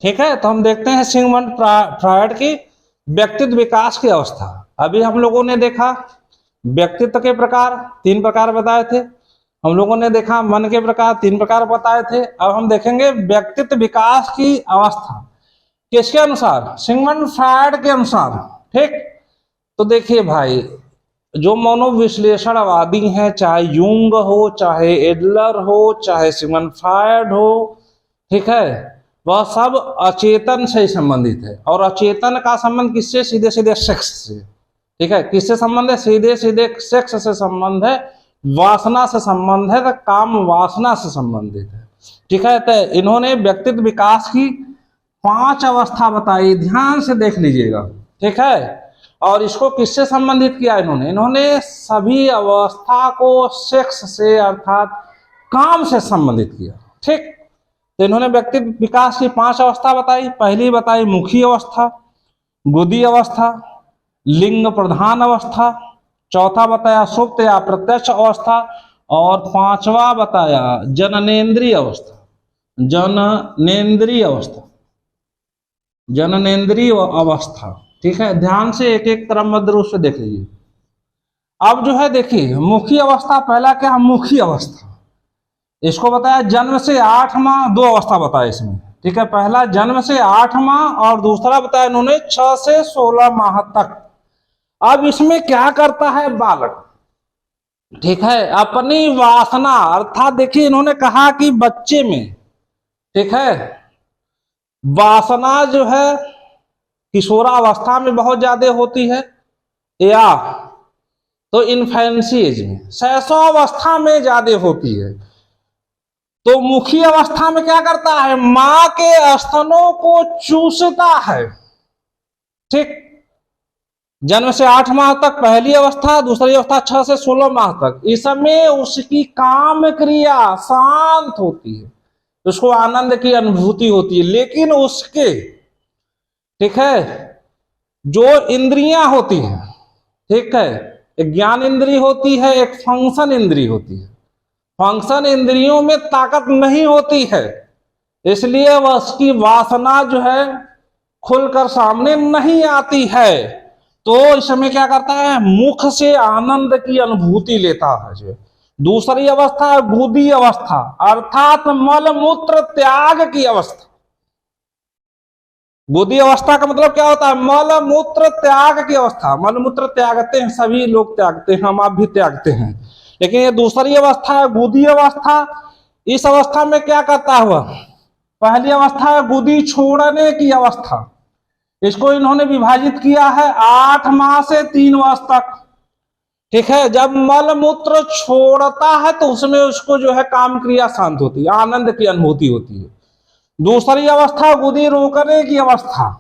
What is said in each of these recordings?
ठीक है, तो हम देखते हैं सिगमंड फ्रॉयड की व्यक्तित्व विकास की अवस्था। अभी हम लोगों ने देखा व्यक्तित्व के प्रकार, 3 प्रकार बताए थे। हम लोगों ने देखा मन के प्रकार, 3 प्रकार बताए थे। अब हम देखेंगे व्यक्तित्व विकास की अवस्था किसके अनुसार, सिगमंड फ्रॉयड के अनुसार। ठीक, तो देखिए भाई, जो मनोविश्लेषणवादी हैं, चाहे यूंग हो, चाहे एडलर हो, चाहे सिगमंड फ्रॉयड हो, ठीक है, वह सब अचेतन से संबंधित है। और अचेतन का संबंध किससे, सीधे सीधे सेक्स से। ठीक है, किससे संबंध है, सीधे सीधे सेक्स से संबंध है, वासना से संबंध है, तो काम वासना से संबंधित है। ठीक है, तो इन्होंने व्यक्तित्व विकास की 5 अवस्था बताई, ध्यान से देख लीजिएगा। ठीक है, और इसको किससे संबंधित किया इन्होंने सभी अवस्था को सेक्स से अर्थात काम से संबंधित किया। ठीक, तो इन्होंने व्यक्तित्व विकास की 5 अवस्था बताई। पहली बताई मुखी अवस्था, गुदी अवस्था, लिंग प्रधान अवस्था, चौथा बताया सुप्त या प्रत्यक्ष अवस्था, और 5वां बताया जननेन्द्रिय अवस्था। जननेन्द्रिय अवस्था, जननेन्द्रिय अवस्था। ठीक है, ध्यान से एक एक क्रमबद्ध रूप से देख लीजिए। अब जो है देखिए, मुखी अवस्था, पहला क्या, मुखी अवस्था, इसको बताया जन्म से 8 माह, 2 अवस्था बताया इसमें। ठीक है, पहला जन्म से 8 माह और दूसरा बताया इन्होंने 6 से 16 माह तक। अब इसमें क्या करता है बालक, ठीक है, अपनी वासना, अर्थात देखिए इन्होंने कहा कि बच्चे में, ठीक है, वासना जो है किशोरावस्था में बहुत ज्यादा होती है, या तो इन्फेंसी एज में, शैशवावस्था में ज्यादा होती है। तो मुखी अवस्था में क्या करता है, मां के स्तनों को चूसता है। ठीक, जन्म से 8 माह तक पहली अवस्था, दूसरी अवस्था 6 से 16 माह तक। इसमें उसकी काम क्रिया शांत होती है, उसको आनंद की अनुभूति होती है। लेकिन उसके, ठीक है, जो इंद्रियां होती हैं, ठीक है, एक ज्ञान इंद्री होती है, एक फंक्शन इंद्री होती है। फंक्शन इंद्रियों में ताकत नहीं होती है, इसलिए वह उसकी वासना जो है खुलकर सामने नहीं आती है। तो इस समय क्या करता है, मुख से आनंद की अनुभूति लेता है। जो दूसरी अवस्था है गुदी अवस्था, अर्थात मल मूत्र त्याग की अवस्था। गुदी अवस्था का मतलब क्या होता है, मल मूत्र त्याग की अवस्था। मल मूत्र त्यागते हैं, सभी लोग त्यागते हैं, हम आप भी त्यागते हैं। लेकिन ये दूसरी अवस्था है गुदी अवस्था। इस अवस्था में क्या करता हुआ, पहली अवस्था है गुदी छोड़ने की अवस्था। इसको इन्होंने विभाजित किया है 8 माह से 3 वर्ष तक। ठीक है, जब मल मूत्र छोड़ता है तो उसमें उसको जो है काम क्रिया शांत होती है, आनंद की अनुभूति होती है। दूसरी अवस्था गुदी रोकने की अवस्था।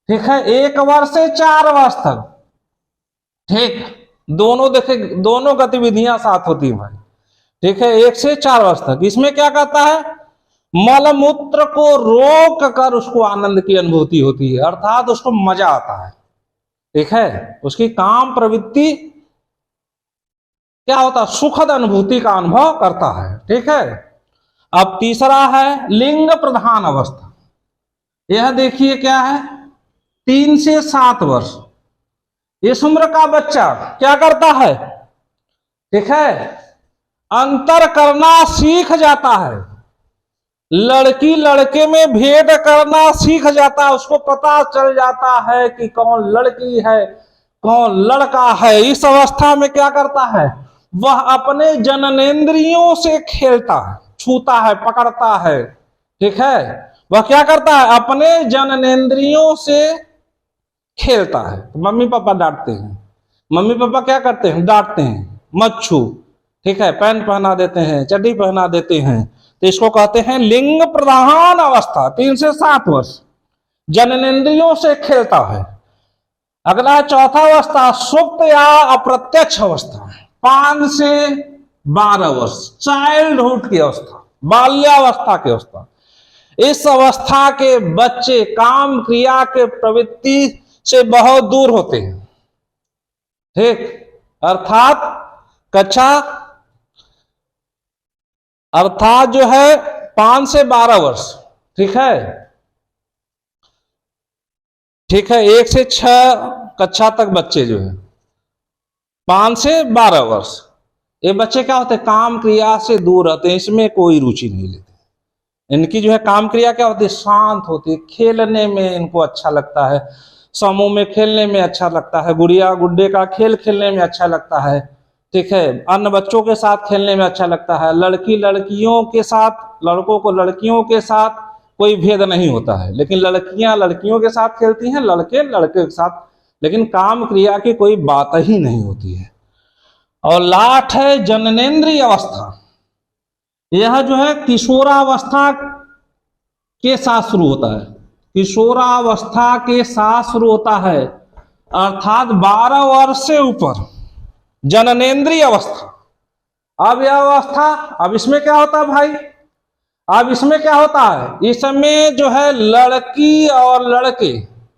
ठीक है, 1 वर्ष से 4 वर्ष तक। ठीक, दोनों देखे, दोनों गतिविधियां साथ होती है भाई। ठीक है, 1 से 4 वर्ष तक। इसमें क्या करता है, मल मूत्र को रोक कर उसको आनंद की अनुभूति होती है, अर्थात उसको मजा आता है। ठीक है, उसकी काम प्रवृत्ति क्या होता है, सुखद अनुभूति का अनुभव करता है। ठीक है, अब तीसरा है लिंग प्रधान अवस्था। यह देखिए क्या है, 3 से 7 वर्ष। इस उम्र का बच्चा क्या करता है, ठीक है, अंतर करना सीख जाता है। लड़की लड़के में भेद करना सीख जाता है, उसको पता चल जाता है कि कौन लड़की है कौन लड़का है। इस अवस्था में क्या करता है, वह अपने जननेंद्रियों से खेलता है, छूता है, पकड़ता है। ठीक है, वह क्या करता है, अपने जननेंद्रियों से खेलता है। तो मम्मी पापा डांटते हैं, मम्मी पापा क्या करते हैं, डांटते हैं, मत छू। ठीक है, पैंट पहना देते हैं, चड्डी पहना देते हैं। तो इसको कहते हैं लिंग प्रधान अवस्था, 3 से 7 वर्ष जननेंद्रियों से खेलता है। अगला चौथा अवस्था सुप्त या अप्रत्यक्ष अवस्था, 5 से 12 वर्ष, चाइल्डहुड की अवस्था, बाल्यावस्था की अवस्था। इस अवस्था के बच्चे काम क्रिया के प्रवृत्ति से बहुत दूर होते हैं। ठीक, अर्थात कक्षा, अर्थात जो है 5 से 12 वर्ष। ठीक है, ठीक है। 1 से 6 कक्षा तक बच्चे जो है, 5 से 12 वर्ष, ये बच्चे क्या होते हैं, काम क्रिया से दूर रहते हैं, इसमें कोई रुचि नहीं लेते। इनकी जो है काम क्रिया क्या होती है, शांत होती है, खेलने में इनको अच्छा लगता है, समूह में खेलने में अच्छा लगता है, गुड़िया गुड्डे का खेल खेलने में अच्छा लगता है, ठीक है, अन्य बच्चों के साथ खेलने में अच्छा लगता है, लड़की लड़कियों के साथ, लड़कों को लड़कियों के साथ कोई भेद नहीं होता है, लेकिन लड़कियां लड़कियों के साथ खेलती हैं, लड़के लड़के के साथ, लेकिन काम क्रिया की कोई बात ही नहीं होती है। और लास्ट है जननेंद्रिय अवस्था। यह जो है किशोरावस्था के साथ शुरू होता है, किशोरावस्था के साथ शुरू होता है, अर्थात 12 वर्ष से ऊपर जननेंद्रिय अवस्था। अब यह अवस्था, अब इसमें क्या होता है भाई, अब इसमें क्या होता है, इसमें जो है लड़की और लड़के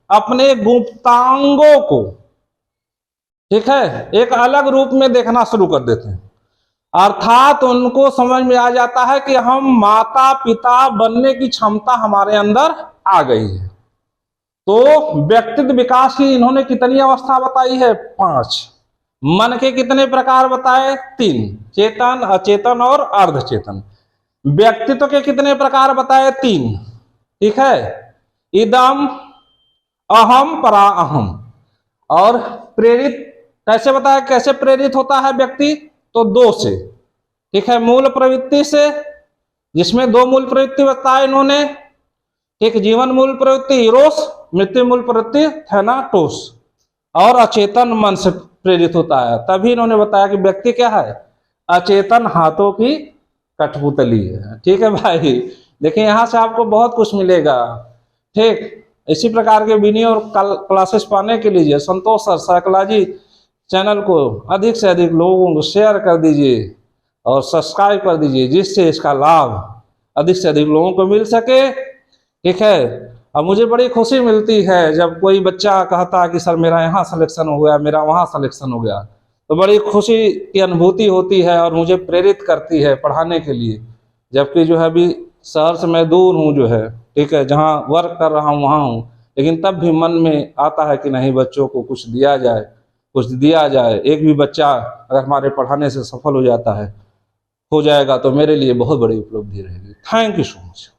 अपने गुप्तांगों को, ठीक है, एक अलग रूप में देखना शुरू कर देते हैं, अर्थात उनको समझ में आ जाता है कि हम माता पिता बनने की क्षमता हमारे अंदर आ गई है। तो व्यक्तित्व विकास की इन्होंने कितनी अवस्था बताई है, 5। मन के कितने प्रकार बताए, 3, चेतन अचेतन और अर्धचेतन। व्यक्तित्व के कितने प्रकार बताए, 3, ठीक है, इदम अहम परा अहम। और प्रेरित कैसे बताया, कैसे प्रेरित होता है व्यक्ति, तो 2 से, ठीक है, मूल प्रवृत्ति से, जिसमें 2 मूल प्रवृत्ति बताए इन्होंने, एक जीवन मूल प्रवृत्ति इरोस, मृत्यु मूल प्रवृत्ति थैनाटोस, और अचेतन मन से प्रेरित होता है। तभी इन्होंने बताया कि व्यक्ति क्या है, अचेतन हाथों की कठपुतली है। ठीक है भाई, देखिए यहां से आपको बहुत कुछ मिलेगा। ठीक, इसी प्रकार के वीडियो और क्लासेस पाने के लिए संतोष सर साइकोलॉजी चैनल को अधिक से अधिक लोगों को शेयर कर दीजिए और सब्सक्राइब कर दीजिए, जिससे इसका लाभ अधिक से अधिक लोगों को मिल सके। ठीक है, अब मुझे बड़ी खुशी मिलती है जब कोई बच्चा कहता है कि सर मेरा यहाँ सिलेक्शन हो गया, मेरा वहाँ सिलेक्शन हो गया, तो बड़ी खुशी की अनुभूति होती है और मुझे प्रेरित करती है पढ़ाने के लिए। जबकि जो है अभी शहर से मैं दूर हूँ जो है, ठीक है, जहाँ वर्क कर रहा हूँ वहाँ हूँ, लेकिन तब भी मन में आता है कि नहीं बच्चों को कुछ दिया जाए, कुछ दिया जाए। एक भी बच्चा अगर हमारे पढ़ाने से सफल हो जाता है, हो जाएगा, तो मेरे लिए बहुत बड़ी उपलब्धि रहेगी। Thank you so much.